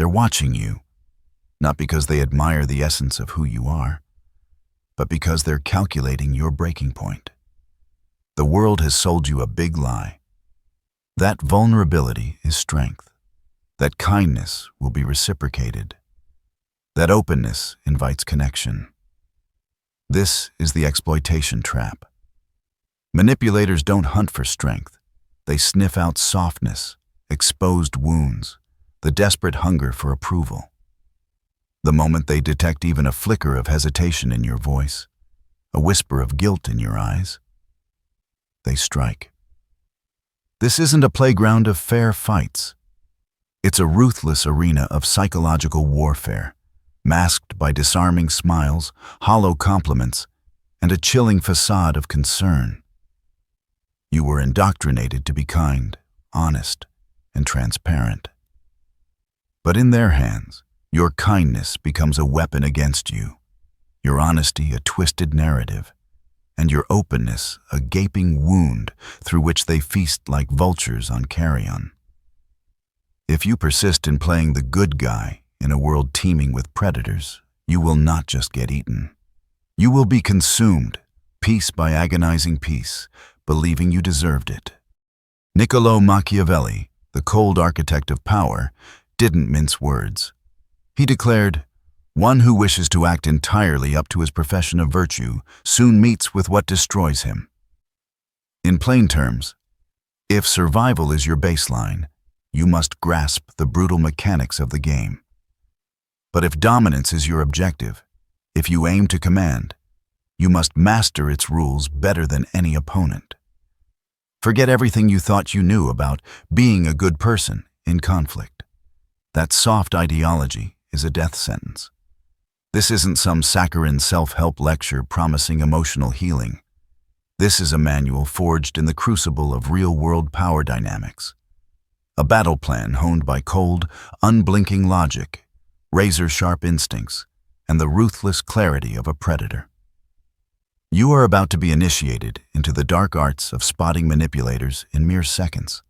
They're watching you, not because they admire the essence of who you are, but because they're calculating your breaking point. The world has sold you a big lie. That vulnerability is strength. That kindness will be reciprocated. That openness invites connection. This is the exploitation trap. Manipulators don't hunt for strength. They sniff out softness, exposed wounds, the desperate hunger for approval. The moment they detect even a flicker of hesitation in your voice, a whisper of guilt in your eyes, they strike. This isn't a playground of fair fights. It's a ruthless arena of psychological warfare, masked by disarming smiles, hollow compliments, and a chilling facade of concern. You were indoctrinated to be kind, honest, and transparent. But in their hands, your kindness becomes a weapon against you, your honesty a twisted narrative, and your openness a gaping wound through which they feast like vultures on carrion. If you persist in playing the good guy in a world teeming with predators, you will not just get eaten. You will be consumed, piece by agonizing piece, believing you deserved it. Niccolo Machiavelli, the cold architect of power, didn't mince words. He declared, "One who wishes to act entirely up to his profession of virtue soon meets with what destroys him." In plain terms, if survival is your baseline, you must grasp the brutal mechanics of the game. But if dominance is your objective, if you aim to command, you must master its rules better than any opponent. Forget everything you thought you knew about being a good person in conflict. That soft ideology is a death sentence. This isn't some saccharine self-help lecture promising emotional healing. This is a manual forged in the crucible of real-world power dynamics. A battle plan honed by cold, unblinking logic, razor-sharp instincts, and the ruthless clarity of a predator. You are about to be initiated into the dark arts of spotting manipulators in mere seconds,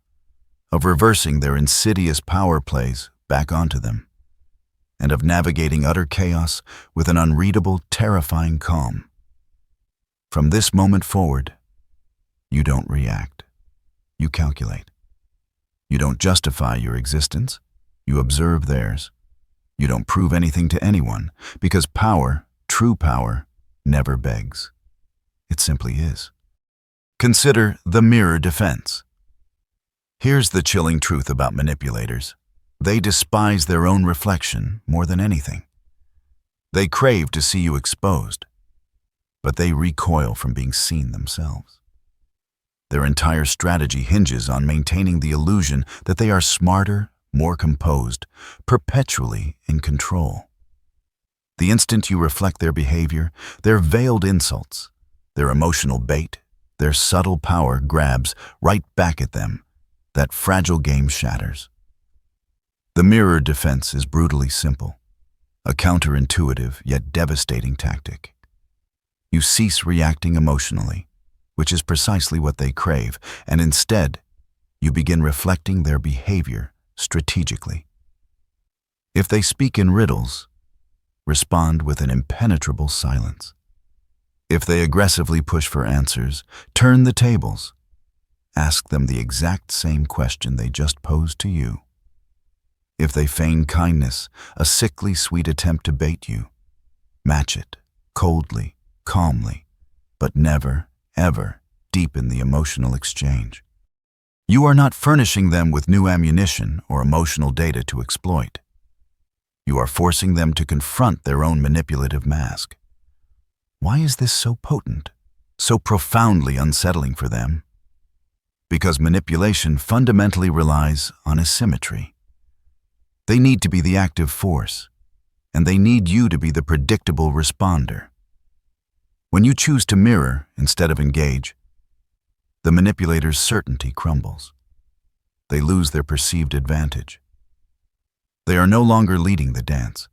of reversing their insidious power plays back onto them, and of navigating utter chaos with an unreadable, terrifying calm. From this moment forward, you don't react. You calculate. You don't justify your existence. You observe theirs. You don't prove anything to anyone, because power, true power, never begs. It simply is. Consider the mirror defense. Here's the chilling truth about manipulators. They despise their own reflection more than anything. They crave to see you exposed, but they recoil from being seen themselves. Their entire strategy hinges on maintaining the illusion that they are smarter, more composed, perpetually in control. The instant you reflect their behavior, their veiled insults, their emotional bait, their subtle power grabs right back at them. That fragile game shatters. The mirror defense is brutally simple, a counterintuitive yet devastating tactic. You cease reacting emotionally, which is precisely what they crave, and instead, you begin reflecting their behavior strategically. If they speak in riddles, respond with an impenetrable silence. If they aggressively push for answers, turn the tables. Ask them the exact same question they just posed to you. If they feign kindness, a sickly sweet attempt to bait you, match it, coldly, calmly, but never, ever deepen the emotional exchange. You are not furnishing them with new ammunition or emotional data to exploit. You are forcing them to confront their own manipulative mask. Why is this so potent, so profoundly unsettling for them? Because manipulation fundamentally relies on asymmetry. They need to be the active force, and they need you to be the predictable responder. When you choose to mirror instead of engage, the manipulator's certainty crumbles. They lose their perceived advantage. They are no longer leading the dance.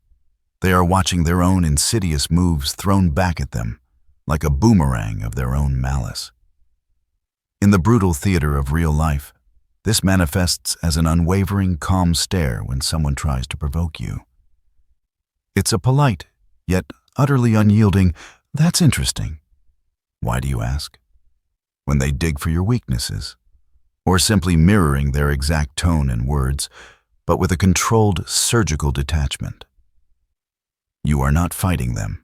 They are watching their own insidious moves thrown back at them, like a boomerang of their own malice. In the brutal theater of real life, This manifests as an unwavering, calm stare when someone tries to provoke you. It's a polite, yet utterly unyielding, "That's interesting." Why, do you ask? When they dig for your weaknesses, or simply mirroring their exact tone and words, but with a controlled, surgical detachment. You are not fighting them.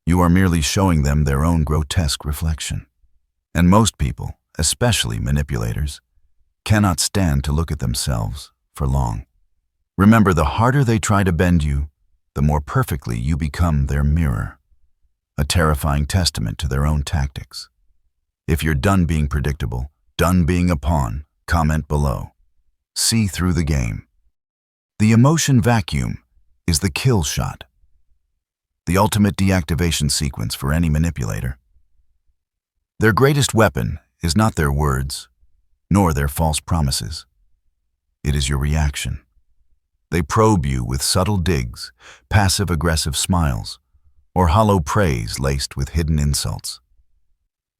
You are merely showing them their own grotesque reflection. And most people, especially manipulators, cannot stand to look at themselves for long. Remember, the harder they try to bend you, the more perfectly you become their mirror, a terrifying testament to their own tactics. If you're done being predictable, done being a pawn, comment below. See through the game. The emotion vacuum is the kill shot, the ultimate deactivation sequence for any manipulator. Their greatest weapon is not their words, nor their false promises. It is your reaction. They probe you with subtle digs, passive-aggressive smiles, or hollow praise laced with hidden insults.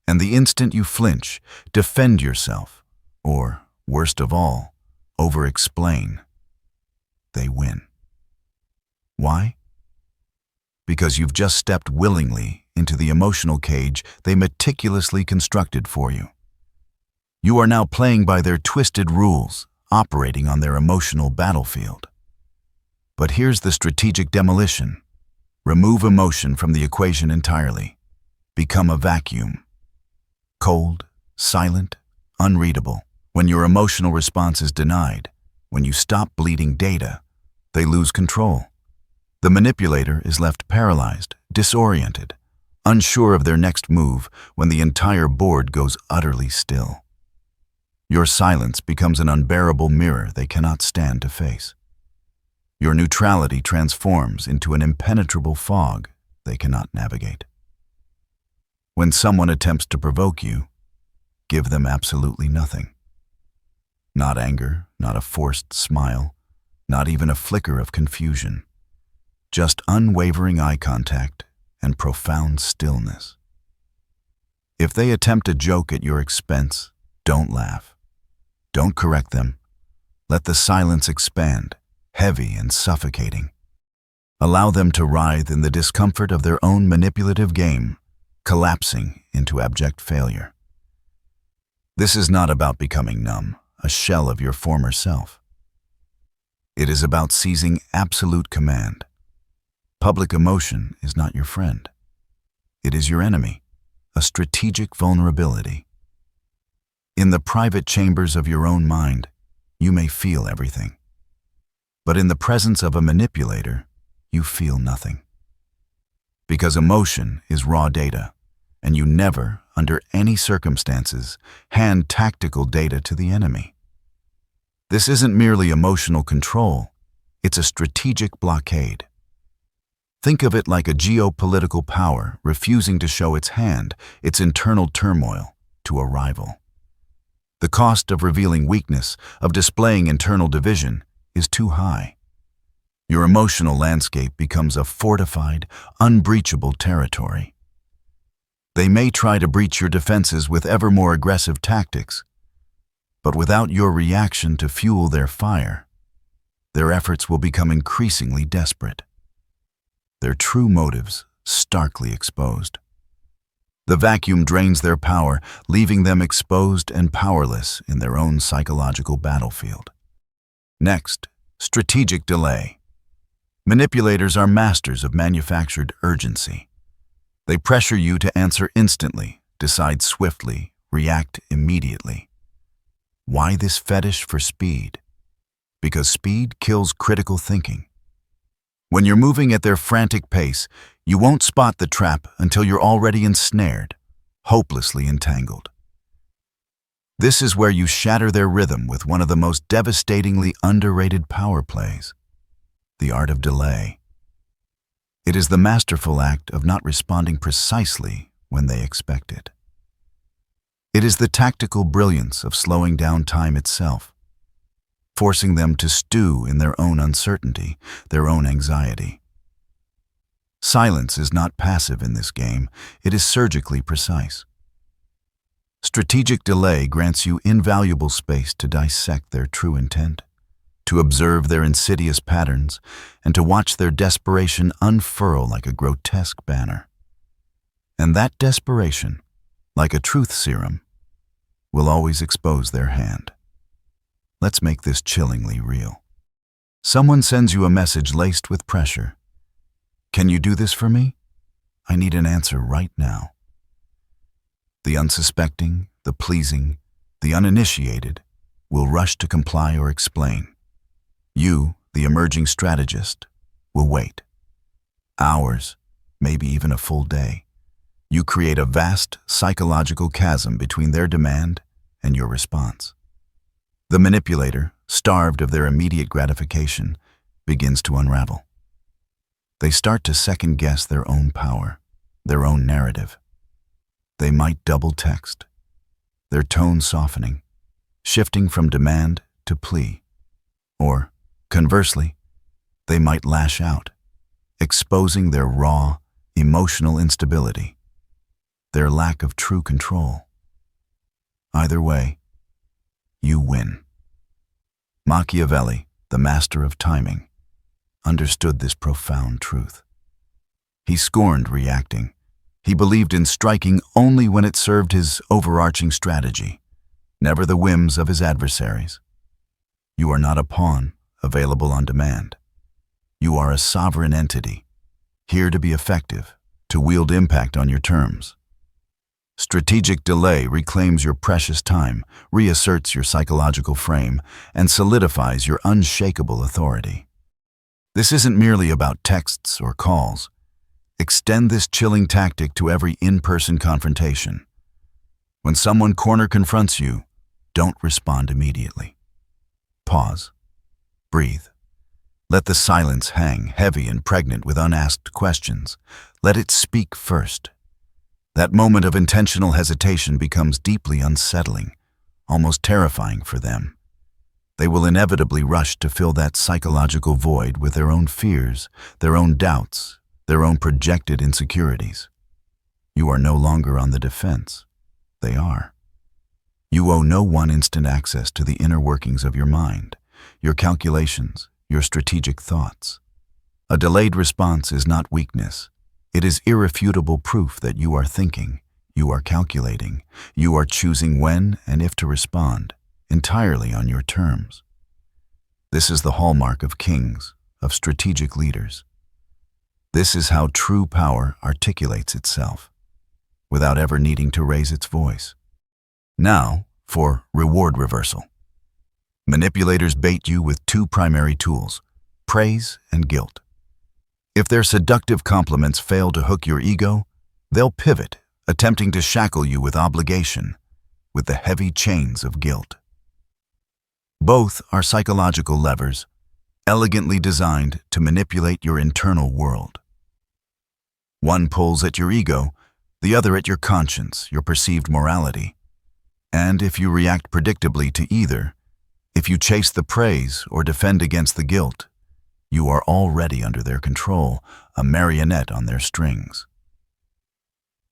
And the instant you flinch, defend yourself, or, worst of all, over-explain, they win. Why? Because you've just stepped willingly into the emotional cage they meticulously constructed for you. You are now playing by their twisted rules, operating on their emotional battlefield. But here's the strategic demolition. Remove emotion from the equation entirely. Become a vacuum. Cold, silent, unreadable. When your emotional response is denied, when you stop bleeding data, they lose control. The manipulator is left paralyzed, disoriented, unsure of their next move when the entire board goes utterly still. Your silence becomes an unbearable mirror they cannot stand to face. Your neutrality transforms into an impenetrable fog they cannot navigate. When someone attempts to provoke you, give them absolutely nothing. Not anger, not a forced smile, not even a flicker of confusion. Just unwavering eye contact and profound stillness. If they attempt a joke at your expense, don't laugh. Don't correct them. Let the silence expand, heavy and suffocating. Allow them to writhe in the discomfort of their own manipulative game, collapsing into abject failure. This is not about becoming numb, a shell of your former self. It is about seizing absolute command. Public emotion is not your friend. It is your enemy, a strategic vulnerability. In the private chambers of your own mind, you may feel everything. But in the presence of a manipulator, you feel nothing. Because emotion is raw data, and you never, under any circumstances, hand tactical data to the enemy. This isn't merely emotional control, it's a strategic blockade. Think of it like a geopolitical power refusing to show its hand, its internal turmoil, to a rival. The cost of revealing weakness, of displaying internal division, is too high. Your emotional landscape becomes a fortified, unbreachable territory. They may try to breach your defenses with ever more aggressive tactics, but without your reaction to fuel their fire, their efforts will become increasingly desperate. Their true motives starkly exposed. The vacuum drains their power, leaving them exposed and powerless in their own psychological battlefield. Next, strategic delay. Manipulators are masters of manufactured urgency. They pressure you to answer instantly, decide swiftly, react immediately. Why this fetish for speed? Because speed kills critical thinking. When you're moving at their frantic pace, you won't spot the trap until you're already ensnared, hopelessly entangled. This is where you shatter their rhythm with one of the most devastatingly underrated power plays, the art of delay. It is the masterful act of not responding precisely when they expect it. It is the tactical brilliance of slowing down time itself, forcing them to stew in their own uncertainty, their own anxiety. Silence is not passive in this game, it is surgically precise. Strategic delay grants you invaluable space to dissect their true intent, to observe their insidious patterns, and to watch their desperation unfurl like a grotesque banner. And that desperation, like a truth serum, will always expose their hand. Let's make this chillingly real. Someone sends you a message laced with pressure. Can you do this for me? I need an answer right now. The unsuspecting, the pleasing, the uninitiated will rush to comply or explain. You, the emerging strategist, will wait. Hours, maybe even a full day. You create a vast psychological chasm between their demand and your response. The manipulator, starved of their immediate gratification, begins to unravel. They start to second-guess their own power, their own narrative. They might double text, their tone softening, shifting from demand to plea. Or, conversely, they might lash out, exposing their raw, emotional instability, their lack of true control. Either way, you win. Machiavelli, the master of timing, understood this profound truth. He scorned reacting. He believed in striking only when it served his overarching strategy, never the whims of his adversaries. You are not a pawn available on demand. You are a sovereign entity, here to be effective, to wield impact on your terms. Strategic delay reclaims your precious time, reasserts your psychological frame, and solidifies your unshakable authority. This isn't merely about texts or calls. Extend this chilling tactic to every in-person confrontation. When someone corner confronts you, don't respond immediately. Pause. Breathe. Let the silence hang heavy and pregnant with unasked questions. Let it speak first. That moment of intentional hesitation becomes deeply unsettling, almost terrifying for them. They will inevitably rush to fill that psychological void with their own fears, their own doubts, their own projected insecurities. You are no longer on the defense. They are. You owe no one instant access to the inner workings of your mind, your calculations, your strategic thoughts. A delayed response is not weakness. It is irrefutable proof that you are thinking, you are calculating, you are choosing when and if to respond, entirely on your terms. This is the hallmark of kings, of strategic leaders. This is how true power articulates itself, without ever needing to raise its voice. Now, for reward reversal. Manipulators bait you with two primary tools, praise and guilt. If their seductive compliments fail to hook your ego, they'll pivot, attempting to shackle you with obligation, with the heavy chains of guilt. Both are psychological levers, elegantly designed to manipulate your internal world. One pulls at your ego, the other at your conscience, your perceived morality. And if you react predictably to either, if you chase the praise or defend against the guilt, you are already under their control, a marionette on their strings.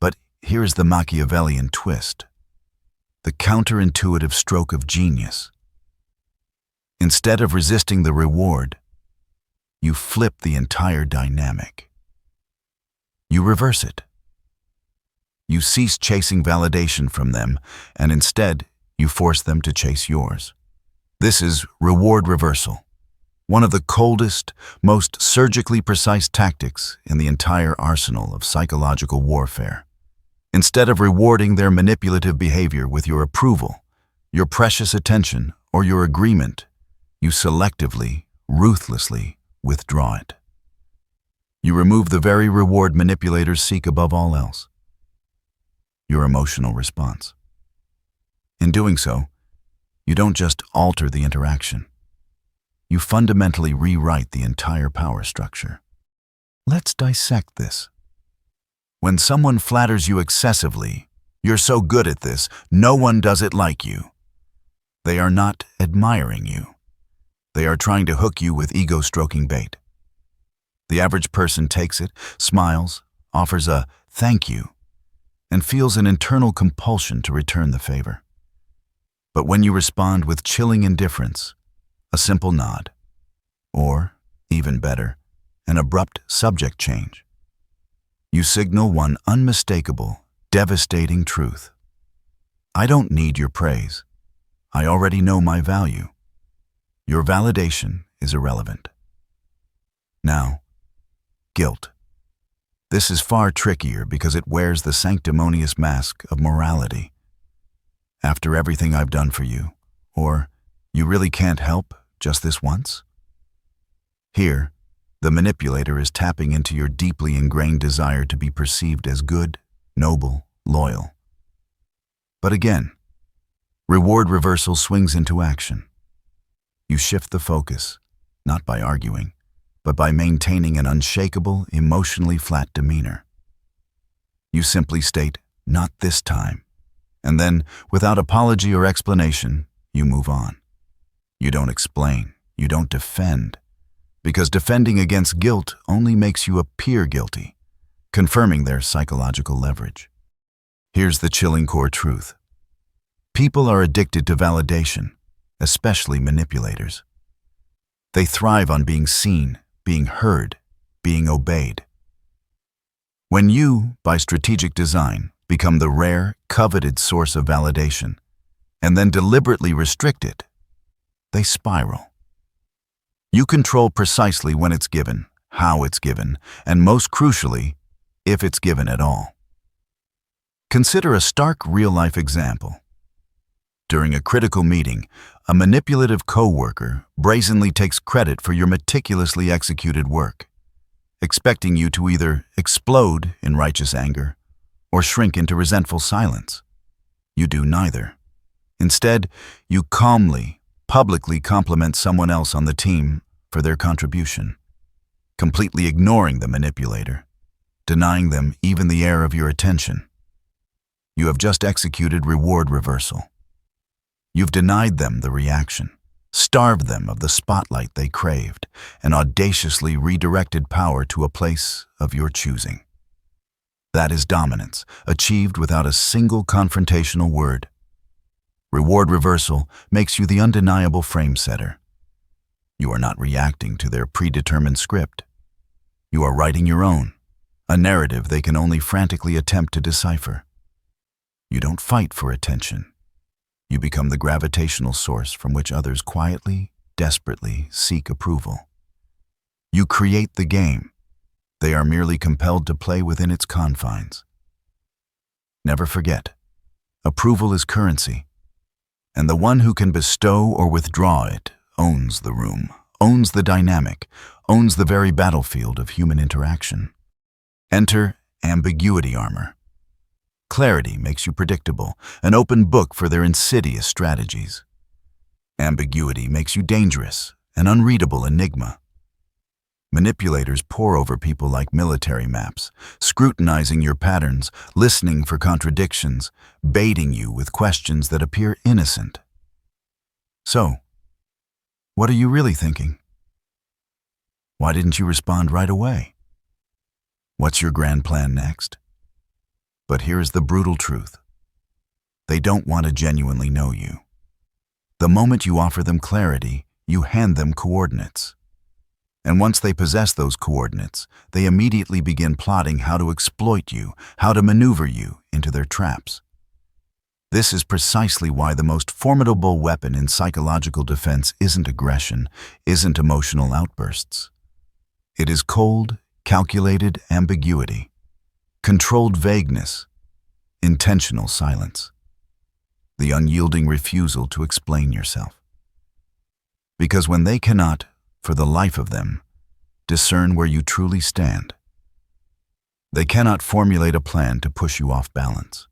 But here's the Machiavellian twist, the counterintuitive stroke of genius. Instead of resisting the reward, you flip the entire dynamic. You reverse it. You cease chasing validation from them, and instead, you force them to chase yours. This is reward reversal, one of the coldest, most surgically precise tactics in the entire arsenal of psychological warfare. Instead of rewarding their manipulative behavior with your approval, your precious attention, or your agreement, you selectively, ruthlessly withdraw it. You remove the very reward manipulators seek above all else, your emotional response. In doing so, you don't just alter the interaction. You fundamentally rewrite the entire power structure. Let's dissect this. When someone flatters you excessively, "You're so good at this, no one does it like you," they are not admiring you. They are trying to hook you with ego-stroking bait. The average person takes it, smiles, offers a "thank you," and feels an internal compulsion to return the favor. But when you respond with chilling indifference, a simple nod, or, even better, an abrupt subject change, you signal one unmistakable, devastating truth. I don't need your praise. I already know my value. Your validation is irrelevant. Now, guilt. This is far trickier because it wears the sanctimonious mask of morality. After everything I've done for you, or you really can't help just this once? Here, the manipulator is tapping into your deeply ingrained desire to be perceived as good, noble, loyal. But again, reward reversal swings into action. You shift the focus, not by arguing, but by maintaining an unshakable, emotionally flat demeanor. You simply state, "Not this time," and then, without apology or explanation, you move on. You don't explain, you don't defend, because defending against guilt only makes you appear guilty, confirming their psychological leverage. Here's the chilling core truth. People are addicted to validation, especially manipulators. They thrive on being seen, being heard, being obeyed. When you, by strategic design, become the rare, coveted source of validation, and then deliberately restrict it, they spiral. You control precisely when it's given, how it's given, and most crucially, if it's given at all. Consider a stark real-life example. During a critical meeting, a manipulative coworker brazenly takes credit for your meticulously executed work, expecting you to either explode in righteous anger or shrink into resentful silence. You do neither. Instead, you calmly, publicly compliment someone else on the team for their contribution, completely ignoring the manipulator, denying them even the air of your attention. You have just executed reward reversal. You've denied them the reaction, starved them of the spotlight they craved, and audaciously redirected power to a place of your choosing. That is dominance, achieved without a single confrontational word. Reward reversal makes you the undeniable frame setter. You are not reacting to their predetermined script. You are writing your own, a narrative they can only frantically attempt to decipher. You don't fight for attention. You become the gravitational source from which others quietly, desperately seek approval. You create the game. They are merely compelled to play within its confines. Never forget, approval is currency, and the one who can bestow or withdraw it owns the room, owns the dynamic, owns the very battlefield of human interaction. Enter ambiguity armor. Clarity makes you predictable, an open book for their insidious strategies. Ambiguity makes you dangerous, an unreadable enigma. Manipulators pore over people like military maps, scrutinizing your patterns, listening for contradictions, baiting you with questions that appear innocent. So, what are you really thinking? Why didn't you respond right away? What's your grand plan next? But here's the brutal truth. They don't want to genuinely know you. The moment you offer them clarity, you hand them coordinates. And once they possess those coordinates, they immediately begin plotting how to exploit you, how to maneuver you into their traps. This is precisely why the most formidable weapon in psychological defense isn't aggression, isn't emotional outbursts. It is cold, calculated ambiguity, controlled vagueness, intentional silence, the unyielding refusal to explain yourself. Because when they cannot, for the life of them, discern where you truly stand, they cannot formulate a plan to push you off balance.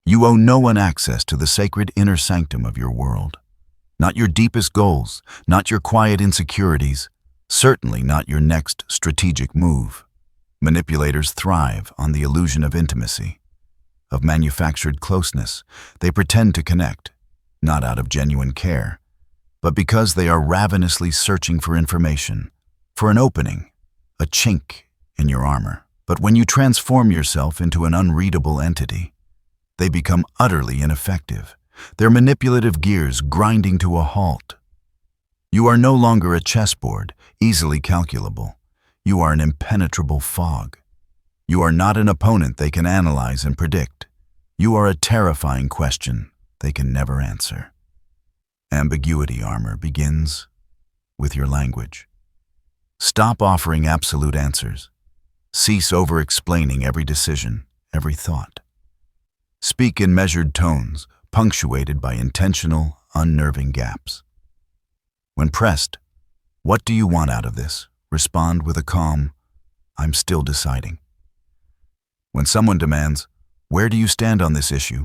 You owe no one access to the sacred inner sanctum of your world. Not your deepest goals, not your quiet insecurities, certainly not your next strategic move. Manipulators thrive on the illusion of intimacy, of manufactured closeness. They pretend to connect, not out of genuine care, but because they are ravenously searching for information, for an opening, a chink in your armor. But when you transform yourself into an unreadable entity, they become utterly ineffective, their manipulative gears grinding to a halt. You are no longer a chessboard, easily calculable. You are an impenetrable fog. You are not an opponent they can analyze and predict. You are a terrifying question they can never answer. Ambiguity armor begins with your language. Stop offering absolute answers. Cease over-explaining every decision, every thought. Speak in measured tones, punctuated by intentional, unnerving gaps. When pressed, "What do you want out of this?" respond with a calm, "I'm still deciding." When someone demands, "Where do you stand on this issue?"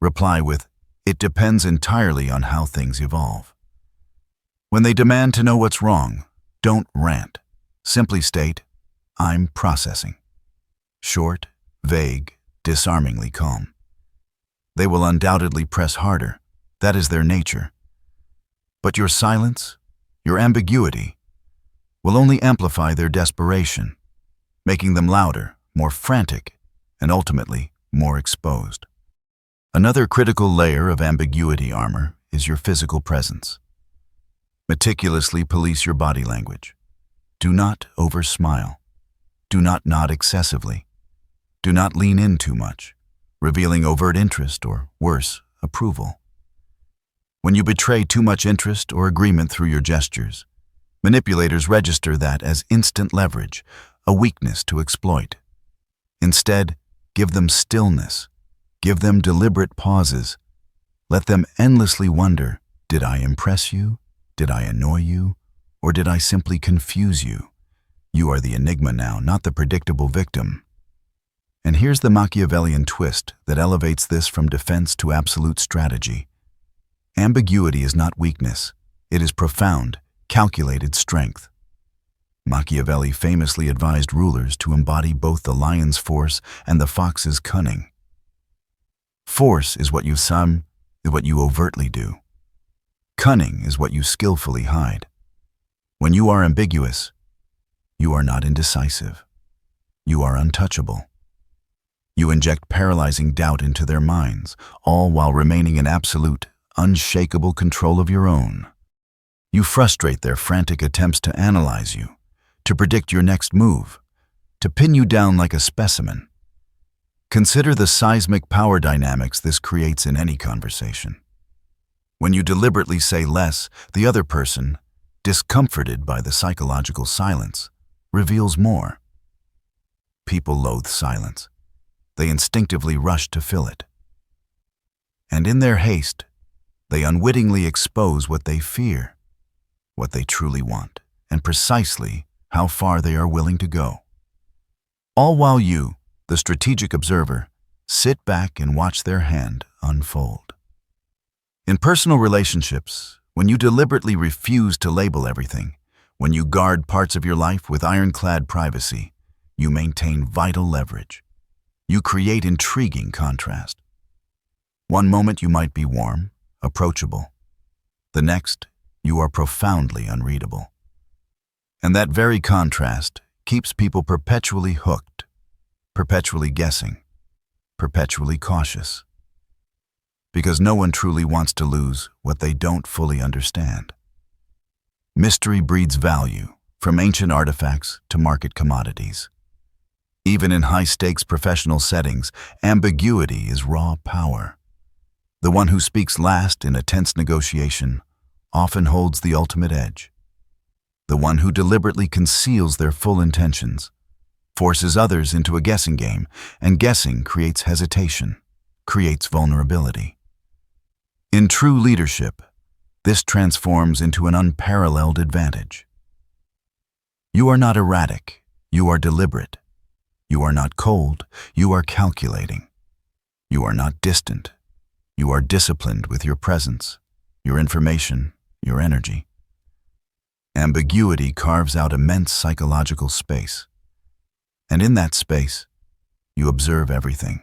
reply with, "It depends entirely on how things evolve." When they demand to know what's wrong, don't rant. Simply state, "I'm processing." Short, vague, disarmingly calm. They will undoubtedly press harder. That is their nature. But your silence, your ambiguity, will only amplify their desperation, making them louder, more frantic, and ultimately more exposed. Another critical layer of ambiguity armor is your physical presence. Meticulously police your body language. Do not over-smile. Do not nod excessively. Do not lean in too much, revealing overt interest or, worse, approval. When you betray too much interest or agreement through your gestures, manipulators register that as instant leverage, a weakness to exploit. Instead, give them stillness. Give them deliberate pauses. Let them endlessly wonder, did I impress you? Did I annoy you? Or did I simply confuse you? You are the enigma now, not the predictable victim. And here's the Machiavellian twist that elevates this from defense to absolute strategy. Ambiguity is not weakness. It is profound, calculated strength. Machiavelli famously advised rulers to embody both the lion's force and the fox's cunning. Force is what you overtly do. Cunning is what you skillfully hide. When you are ambiguous, you are not indecisive. You are untouchable. You inject paralyzing doubt into their minds, all while remaining in absolute, unshakable control of your own. You frustrate their frantic attempts to analyze you, to predict your next move, to pin you down like a specimen. Consider the seismic power dynamics this creates in any conversation. When you deliberately say less, the other person, discomforted by the psychological silence, reveals more. People loathe silence. They instinctively rush to fill it. And in their haste, they unwittingly expose what they fear, what they truly want, and precisely how far they are willing to go. All while you, the strategic observer, sit back and watch their hand unfold. In personal relationships, when you deliberately refuse to label everything, when you guard parts of your life with ironclad privacy, you maintain vital leverage. You create intriguing contrast. One moment you might be warm, approachable. The next, you are profoundly unreadable. And that very contrast keeps people perpetually hooked, perpetually guessing, perpetually cautious. Because no one truly wants to lose what they don't fully understand. Mystery breeds value, from ancient artifacts to market commodities. Even in high-stakes professional settings, ambiguity is raw power. The one who speaks last in a tense negotiation often holds the ultimate edge. The one who deliberately conceals their full intentions forces others into a guessing game, and guessing creates hesitation, creates vulnerability. In true leadership, this transforms into an unparalleled advantage. You are not erratic, you are deliberate. You are not cold, you are calculating. You are not distant, you are disciplined with your presence, your information, your energy. Ambiguity carves out immense psychological space. And in that space, you observe everything.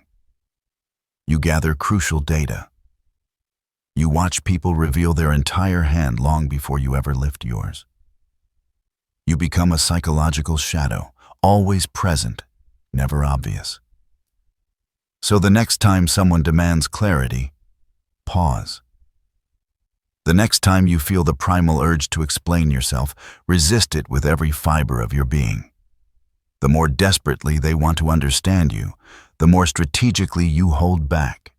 You gather crucial data. You watch people reveal their entire hand long before you ever lift yours. You become a psychological shadow, always present, never obvious. So the next time someone demands clarity, pause. The next time you feel the primal urge to explain yourself, resist it with every fiber of your being. The more desperately they want to understand you, the more strategically you hold back.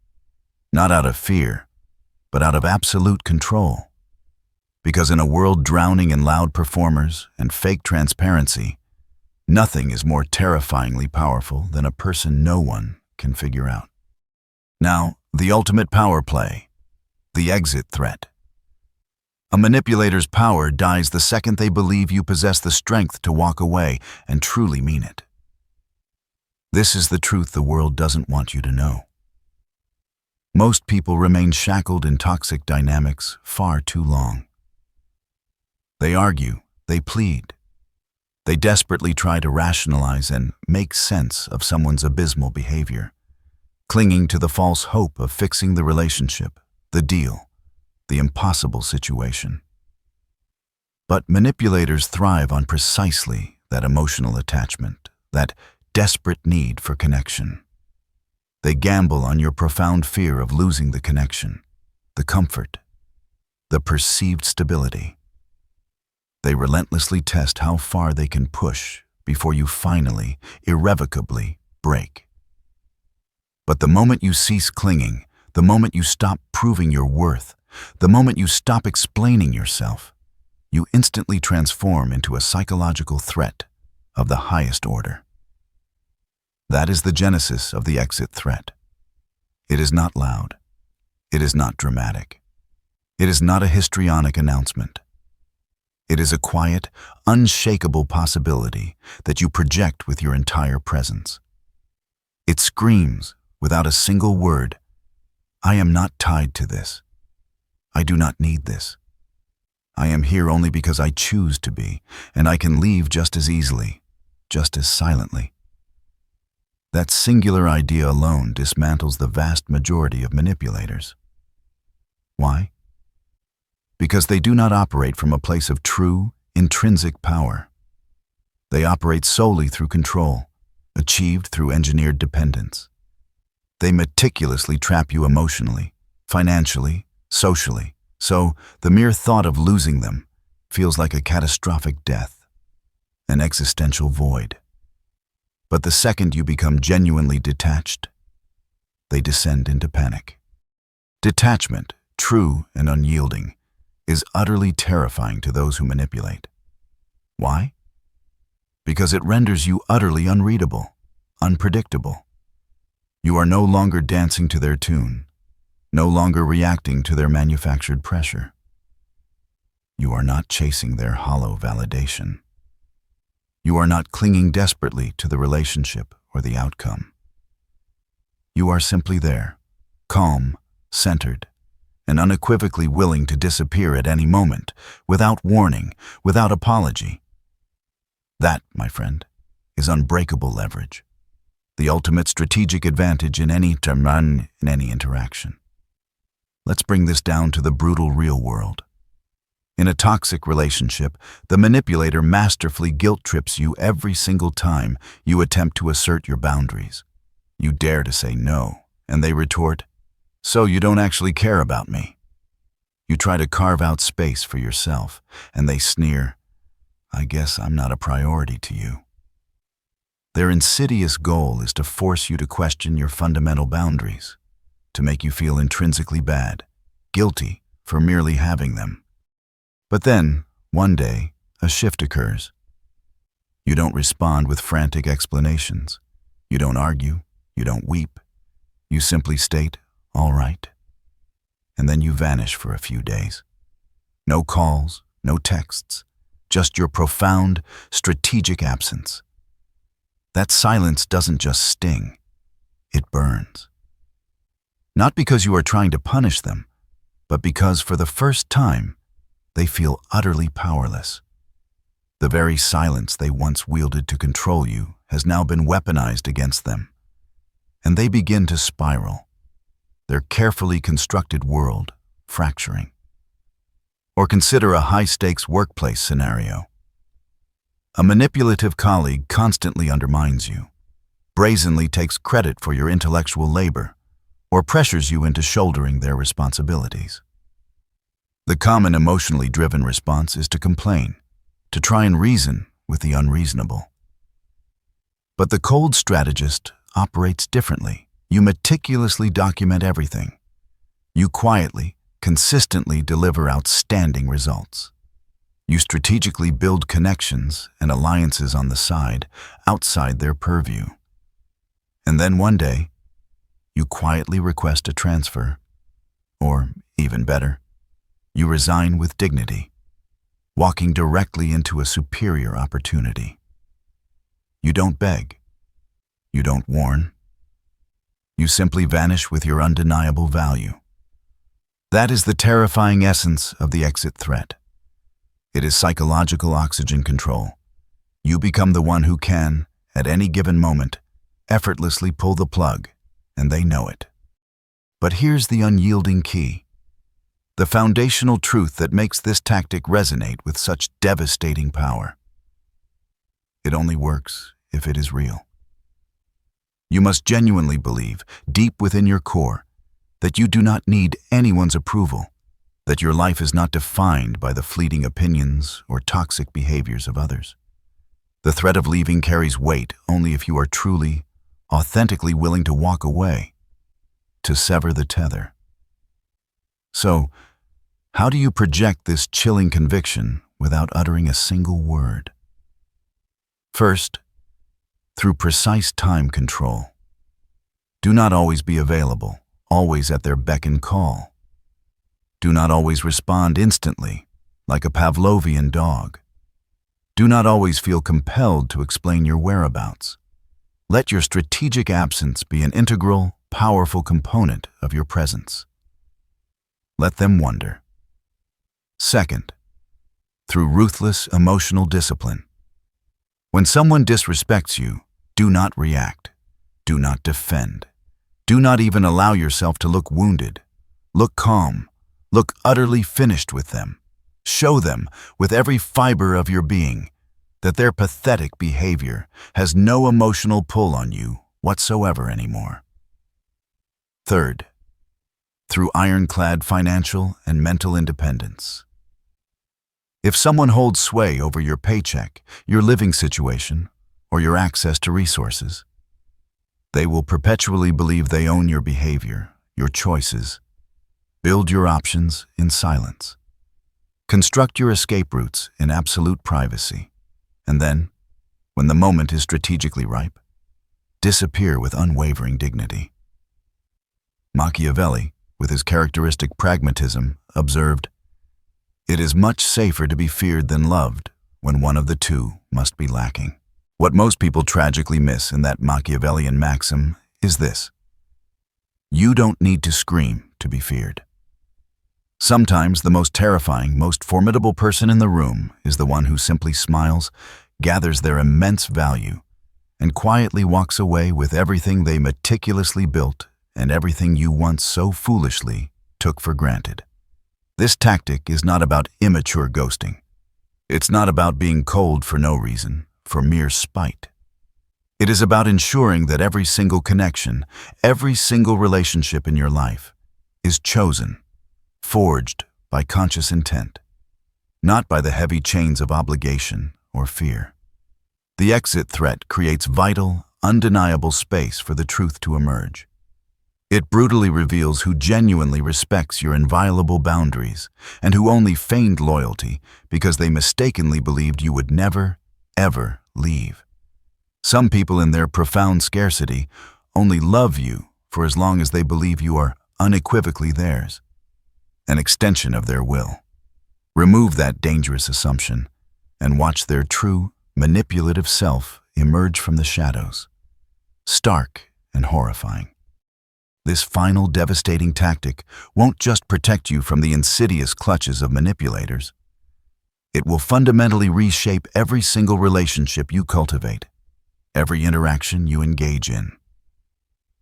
Not out of fear, but out of absolute control. Because in a world drowning in loud performers and fake transparency, nothing is more terrifyingly powerful than a person no one can figure out. Now, the ultimate power play, the exit threat. A manipulator's power dies the second they believe you possess the strength to walk away and truly mean it. This is the truth the world doesn't want you to know. Most people remain shackled in toxic dynamics far too long. They argue, they plead. They desperately try to rationalize and make sense of someone's abysmal behavior, clinging to the false hope of fixing the relationship, the deal, the impossible situation. But manipulators thrive on precisely that emotional attachment, that desperate need for connection. They gamble on your profound fear of losing the connection, the comfort, the perceived stability. They relentlessly test how far they can push before you finally, irrevocably break. But the moment you cease clinging, the moment you stop proving your worth, the moment you stop explaining yourself, you instantly transform into a psychological threat of the highest order. That is the genesis of the exit threat. It is not loud. It is not dramatic. It is not a histrionic announcement. It is a quiet, unshakable possibility that you project with your entire presence. It screams, without a single word, I am not tied to this. I do not need this. I am here only because I choose to be, and I can leave just as easily, just as silently. That singular idea alone dismantles the vast majority of manipulators. Why? Because they do not operate from a place of true, intrinsic power. They operate solely through control, achieved through engineered dependence. They meticulously trap you emotionally, financially, socially, so the mere thought of losing them feels like a catastrophic death, an existential void. But the second you become genuinely detached, they descend into panic. Detachment, true and unyielding, is utterly terrifying to those who manipulate. Why? Because it renders you utterly unreadable, unpredictable. You are no longer dancing to their tune, no longer reacting to their manufactured pressure. You are not chasing their hollow validation. You are not clinging desperately to the relationship or the outcome. You are simply there, calm, centered, and unequivocally willing to disappear at any moment, without warning, without apology. That, my friend, is unbreakable leverage, the ultimate strategic advantage in any interaction. Let's bring this down to the brutal real world. In a toxic relationship, the manipulator masterfully guilt-trips you every single time you attempt to assert your boundaries. You dare to say no, and they retort, "So you don't actually care about me." You try to carve out space for yourself, and they sneer, "I guess I'm not a priority to you." Their insidious goal is to force you to question your fundamental boundaries, to make you feel intrinsically bad, guilty for merely having them. But then, one day, a shift occurs. You don't respond with frantic explanations. You don't argue. You don't weep. You simply state, "All right." And then you vanish for a few days. No calls, no texts, just your profound, strategic absence. That silence doesn't just sting, it burns. Not because you are trying to punish them, but because for the first time, they feel utterly powerless. The very silence they once wielded to control you has now been weaponized against them, and they begin to spiral, their carefully constructed world fracturing. Or consider a high-stakes workplace scenario. A manipulative colleague constantly undermines you. brazenly takes credit for your intellectual labor, or pressures you into shouldering their responsibilities. The common emotionally driven response is to complain, to try and reason with the unreasonable. But the cold strategist operates differently. You meticulously document everything. You quietly, consistently deliver outstanding results. You strategically build connections and alliances on the side, outside their purview. And then one day, you quietly request a transfer. Or, even better, you resign with dignity, walking directly into a superior opportunity. You don't beg. You don't warn. You simply vanish with your undeniable value. That is the terrifying essence of the exit threat. It is psychological oxygen control. You become the one who can, at any given moment, effortlessly pull the plug, and they know it. But here's the unyielding key. The foundational truth that makes this tactic resonate with such devastating power. It only works if it is real. You must genuinely believe, deep within your core, that you do not need anyone's approval, that your life is not defined by the fleeting opinions or toxic behaviors of others. The threat of leaving carries weight only if you are truly, authentically willing to walk away, to sever the tether. So, how do you project this chilling conviction without uttering a single word? First, through precise time control. Do not always be available, always at their beck and call. Do not always respond instantly, like a Pavlovian dog. Do not always feel compelled to explain your whereabouts. Let your strategic absence be an integral, powerful component of your presence. Let them wonder. Second, through ruthless emotional discipline. When someone disrespects you, do not react. Do not defend. Do not even allow yourself to look wounded. Look calm. Look utterly finished with them. Show them, with every fiber of your being, that their pathetic behavior has no emotional pull on you whatsoever anymore. Third, through ironclad financial and mental independence. If someone holds sway over your paycheck, your living situation, or your access to resources, they will perpetually believe they own your behavior, your choices. Build your options in silence. Construct your escape routes in absolute privacy. And then, when the moment is strategically ripe, disappear with unwavering dignity. Machiavelli, with his characteristic pragmatism, observed, "It is much safer to be feared than loved when one of the two must be lacking." What most people tragically miss in that Machiavellian maxim is this: you don't need to scream to be feared. Sometimes the most terrifying, most formidable person in the room is the one who simply smiles, gathers their immense value, and quietly walks away with everything they meticulously built and everything you once so foolishly took for granted. This tactic is not about immature ghosting. It's not about being cold for no reason, for mere spite. It is about ensuring that every single connection, every single relationship in your life is chosen, forged by conscious intent, not by the heavy chains of obligation or fear. The exit threat creates vital, undeniable space for the truth to emerge. It brutally reveals who genuinely respects your inviolable boundaries and who only feigned loyalty because they mistakenly believed you would never, ever leave. Some people in their profound scarcity only love you for as long as they believe you are unequivocally theirs, an extension of their will. Remove that dangerous assumption and watch their true, manipulative self emerge from the shadows, stark and horrifying. This final devastating tactic won't just protect you from the insidious clutches of manipulators. It will fundamentally reshape every single relationship you cultivate, every interaction you engage in.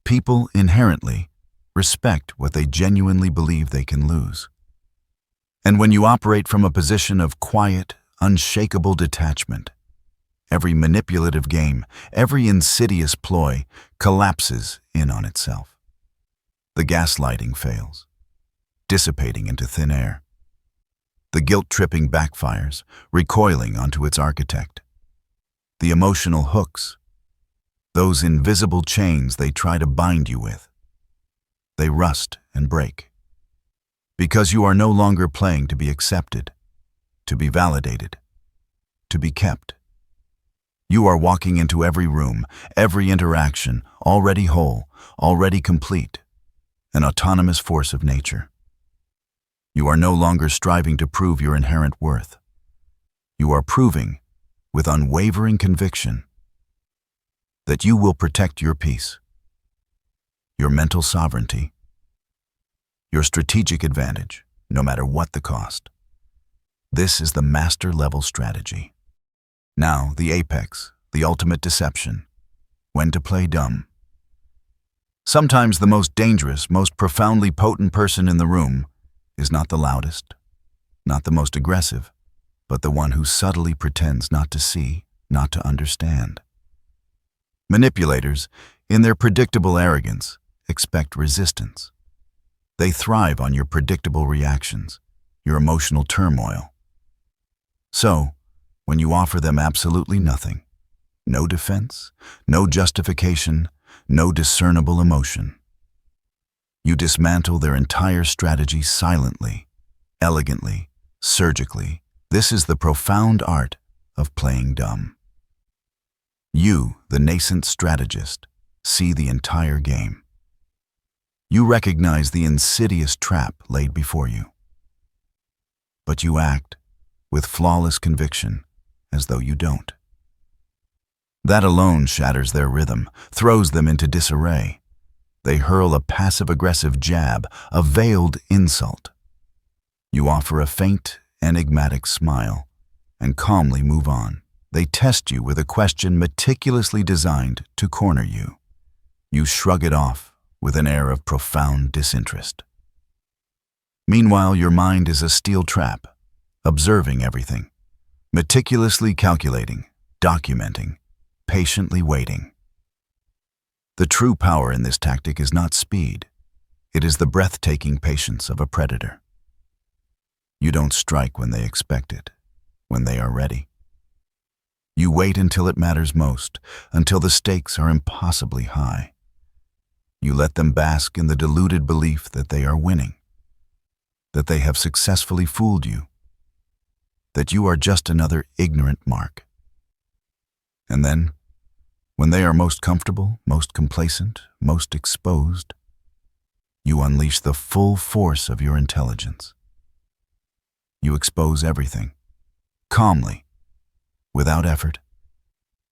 People inherently respect what they genuinely believe they can lose. And when you operate from a position of quiet, unshakable detachment, every manipulative game, every insidious ploy collapses in on itself. The gaslighting fails, dissipating into thin air. The guilt-tripping backfires, recoiling onto its architect. The emotional hooks, those invisible chains they try to bind you with, they rust and break. Because you are no longer playing to be accepted, to be validated, to be kept. You are walking into every room, every interaction, already whole, already complete, an autonomous force of nature. You are no longer striving to prove your inherent worth. You are proving, with unwavering conviction, that you will protect your peace, your mental sovereignty, your strategic advantage, no matter what the cost. This is the master-level strategy. Now, the apex, the ultimate deception, when to play dumb. Sometimes the most dangerous, most profoundly potent person in the room is not the loudest, not the most aggressive, but the one who subtly pretends not to see, not to understand. Manipulators, in their predictable arrogance, expect resistance. They thrive on your predictable reactions, your emotional turmoil. So, when you offer them absolutely nothing, no defense, no justification, no discernible emotion, you dismantle their entire strategy silently, elegantly, surgically. This is the profound art of playing dumb. You, the nascent strategist, see the entire game. You recognize the insidious trap laid before you. But you act, with flawless conviction, as though you don't. That alone shatters their rhythm, throws them into disarray. They hurl a passive-aggressive jab, a veiled insult. You offer a faint, enigmatic smile, and calmly move on. They test you with a question meticulously designed to corner you. You shrug it off with an air of profound disinterest. Meanwhile, your mind is a steel trap, observing everything, meticulously calculating, documenting, patiently waiting. The true power in this tactic is not speed. It is the breathtaking patience of a predator. You don't strike when they expect it, when they are ready. You wait until it matters most, until the stakes are impossibly high. You let them bask in the deluded belief that they are winning, that they have successfully fooled you, that you are just another ignorant mark. And then, when they are most comfortable, most complacent, most exposed, you unleash the full force of your intelligence. You expose everything, calmly, without effort,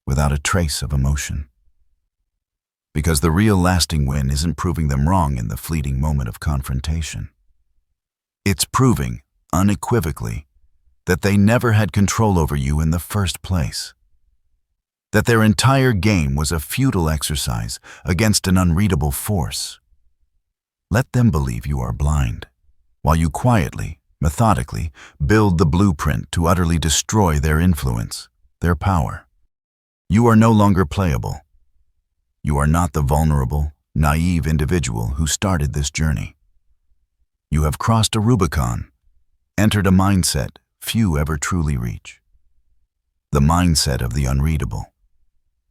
without a trace of emotion. Because the real lasting win isn't proving them wrong in the fleeting moment of confrontation. It's proving, unequivocally, that they never had control over you in the first place. That their entire game was a futile exercise against an unreadable force. Let them believe you are blind, while you quietly, methodically, build the blueprint to utterly destroy their influence, their power. You are no longer playable. You are not the vulnerable, naive individual who started this journey. You have crossed a Rubicon, entered a mindset few ever truly reach. The mindset of the unreadable.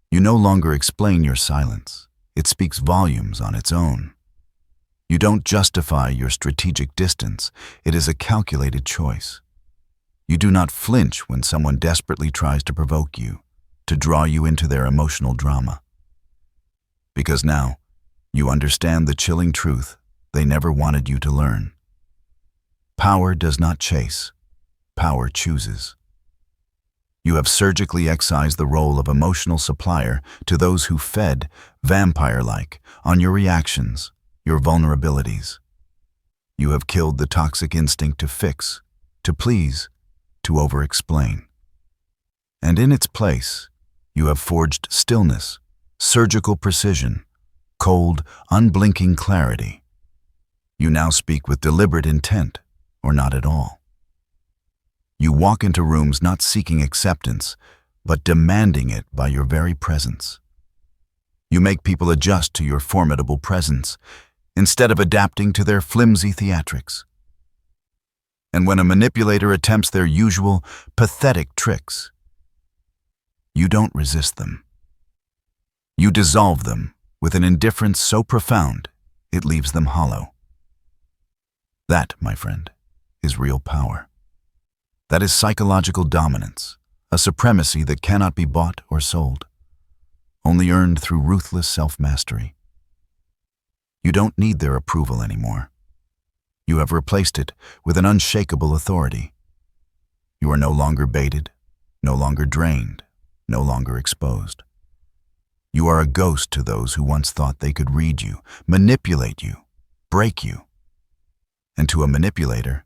You no longer explain your silence. It speaks volumes on its own. You don't justify your strategic distance. It is a calculated choice. You do not flinch when someone desperately tries to provoke you, to draw you into their emotional drama. Because now, you understand the chilling truth they never wanted you to learn. Power does not chase. Power chooses. You have surgically excised the role of emotional supplier to those who fed, vampire-like, on your reactions, your vulnerabilities. You have killed the toxic instinct to fix, to please, to over-explain. And in its place, you have forged stillness, surgical precision, cold, unblinking clarity. You now speak with deliberate intent, or not at all. You walk into rooms not seeking acceptance, but demanding it by your very presence. You make people adjust to your formidable presence instead of adapting to their flimsy theatrics. And when a manipulator attempts their usual pathetic tricks, you don't resist them. You dissolve them with an indifference so profound it leaves them hollow. That, my friend, is real power. That is psychological dominance, a supremacy that cannot be bought or sold, only earned through ruthless self-mastery. You don't need their approval anymore. You have replaced it with an unshakable authority. You are no longer baited, no longer drained, no longer exposed. You are a ghost to those who once thought they could read you, manipulate you, break you. And to a manipulator,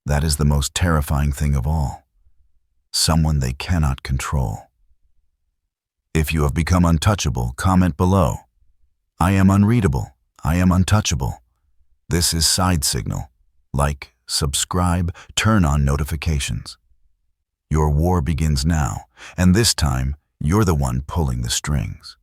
that is the most terrifying thing of all. Someone they cannot control. If you have become untouchable, comment below. I am unreadable. I am untouchable. This is Side Signal. Like, subscribe, turn on notifications. Your war begins now, and this time, you're the one pulling the strings.